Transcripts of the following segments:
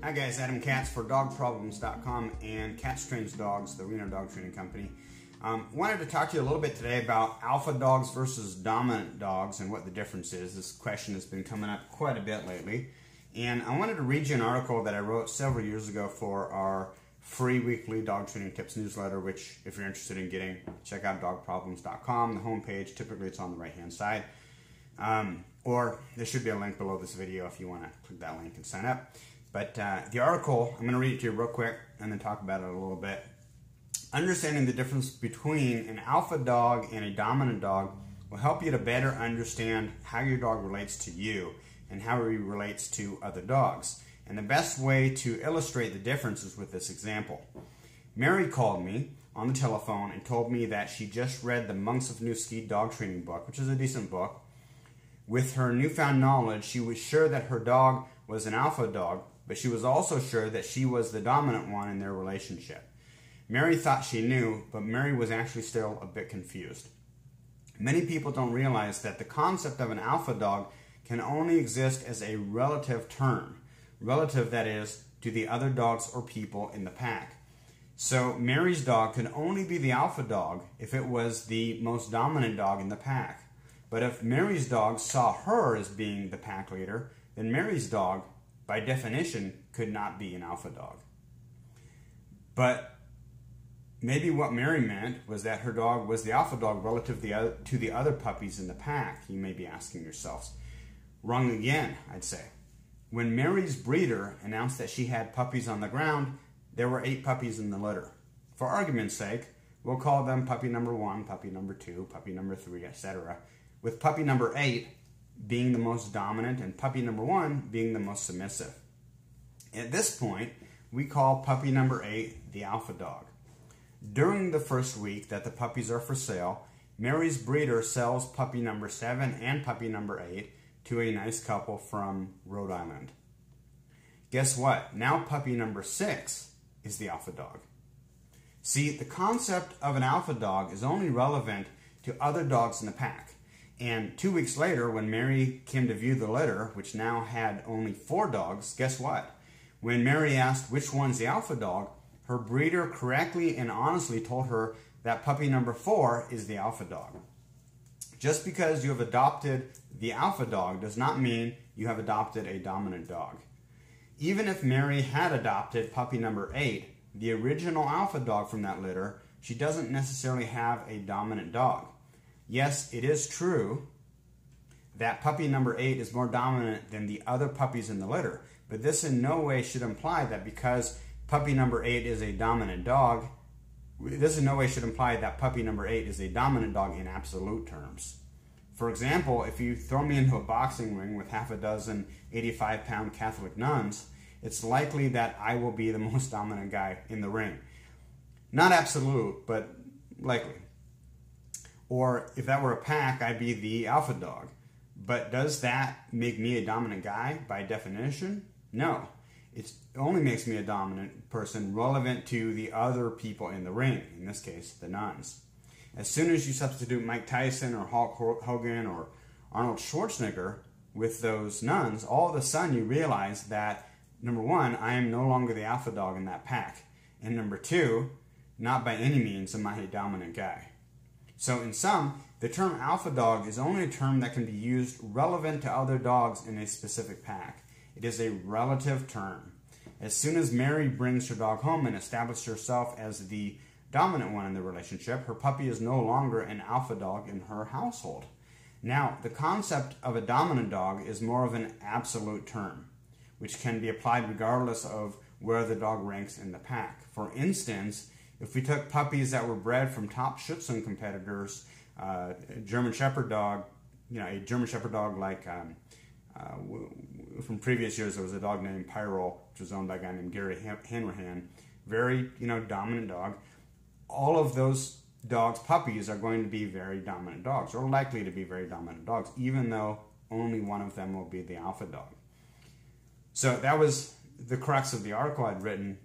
Hi guys, Adam Katz for dogproblems.com and Katz Trains Dogs, the Reno dog training company. Wanted to talk to you a little bit today about alpha dogs versus dominant dogs and what the difference is. This question has been coming up quite a bit lately. And I wanted to read you an article that I wrote several years ago for our free weekly dog training tips newsletter, which if you're interested in getting, check out dogproblems.com. The homepage, typically it's on the right hand side. Or there should be a link below this video if you want to click that link and sign up. But the article, I'm going to read it to you real quick and then talk about it a little bit. Understanding the difference between an alpha dog and a dominant dog will help you to better understand how your dog relates to you and how he relates to other dogs. And the best way to illustrate the difference is with this example. Mary called me on the telephone and told me that she just read the Monks of New Ski dog training book, which is a decent book. With her newfound knowledge, she was sure that her dog was an alpha dog, but she was also sure that she was the dominant one in their relationship. Mary thought she knew, but Mary was actually still a bit confused. Many people don't realize that the concept of an alpha dog can only exist as a relative term. Relative, that is, to the other dogs or people in the pack. So Mary's dog could only be the alpha dog if it was the most dominant dog in the pack. But if Mary's dog saw her as being the pack leader, then Mary's dog, by definition, could not be an alpha dog. But maybe what Mary meant was that her dog was the alpha dog relative to the other puppies in the pack, you may be asking yourselves. Wrong again, I'd say. When Mary's breeder announced that she had puppies on the ground, there were 8 puppies in the litter. For argument's sake, we'll call them puppy number 1, puppy number 2, puppy number 3, etc., with puppy number 8 being the most dominant and puppy number 1 being the most submissive. At this point, we call puppy number 8 the alpha dog. During the first week that the puppies are for sale, Mary's breeder sells puppy number 7 and puppy number 8 to a nice couple from Rhode Island. Guess what? Now puppy number 6 is the alpha dog. See, the concept of an alpha dog is only relevant to other dogs in the pack. And 2 weeks later, when Mary came to view the litter, which now had only 4 dogs, guess what? When Mary asked which one's the alpha dog, her breeder correctly and honestly told her that puppy number 4 is the alpha dog. Just because you have adopted the alpha dog does not mean you have adopted a dominant dog. Even if Mary had adopted puppy number 8, the original alpha dog from that litter, she doesn't necessarily have a dominant dog. Yes, it is true that puppy number 8 is more dominant than the other puppies in the litter, but this in no way should imply that because puppy number 8 is a dominant dog, this in no way should imply that puppy number 8 is a dominant dog in absolute terms. For example, if you throw me into a boxing ring with half a dozen 85-pound Catholic nuns, it's likely that I will be the most dominant guy in the ring. Not absolute, but likely. Or if that were a pack, I'd be the alpha dog. But does that make me a dominant guy by definition? No. It only makes me a dominant person relevant to the other people in the ring, in this case, the nuns. As soon as you substitute Mike Tyson or Hulk Hogan or Arnold Schwarzenegger with those nuns, all of a sudden you realize that, number 1, I am no longer the alpha dog in that pack. And number 2, not by any means am I a dominant guy. So in sum, the term alpha dog is only a term that can be used relevant to other dogs in a specific pack. It is a relative term. As soon as Mary brings her dog home and establishes herself as the dominant one in the relationship, her puppy is no longer an alpha dog in her household. Now, the concept of a dominant dog is more of an absolute term, which can be applied regardless of where the dog ranks in the pack. For instance, if we took puppies that were bred from top Shih Tzu competitors, German Shepherd dog, a German Shepherd dog like from previous years, there was a dog named Pyro, which was owned by a guy named Gary Hanrahan. Very, dominant dog. All of those dogs' puppies are going to be very dominant dogs, or likely to be very dominant dogs, even though only one of them will be the alpha dog. So that was the crux of the article I'd written.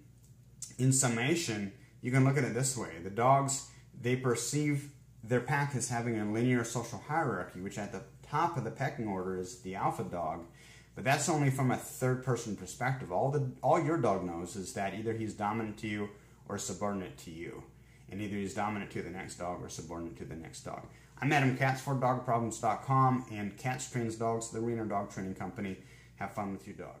In summation, you can look at it this way. The dogs, they perceive their pack as having a linear social hierarchy, which at the top of the pecking order is the alpha dog. But that's only from a third-person perspective. All your dog knows is that either he's dominant to you or subordinate to you. And either he's dominant to the next dog or subordinate to the next dog. I'm Adam Katz for dogproblems.com and Katz Trains Dogs, the Reno dog training company. Have fun with your dog.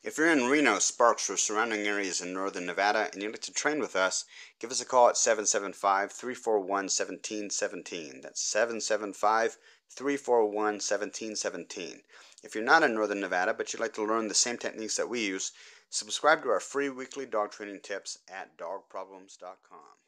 If you're in Reno, Sparks, or surrounding areas in northern Nevada and you'd like to train with us, give us a call at 775-341-1717. That's 775-341-1717. If you're not in northern Nevada but you'd like to learn the same techniques that we use, subscribe to our free weekly dog training tips at dogproblems.com.